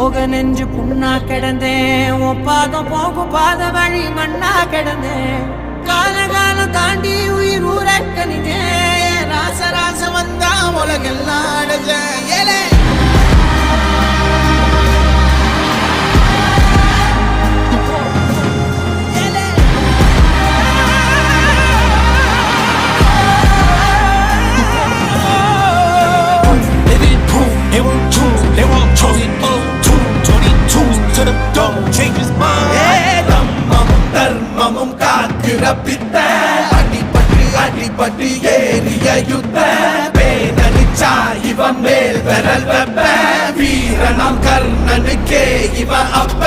போக நெஞ்சு புண்ணா கிடந்தேன், ஒப்பாதம் போகும் பாத வழி மண்ணா கிடந்தேன். காலம் தாண்டி உயிர் ஊர கணிதேன், ராச ராச வந்தா உலகெல்லாம் அடைஞ்சேன். ஏலே அடிபட்டு ஏறிய யுத்த பேனடிச்சா இவன் மேல் விரல் வெப்ப வீரனாம் கர்ணனுக்கே இவன் அப்ப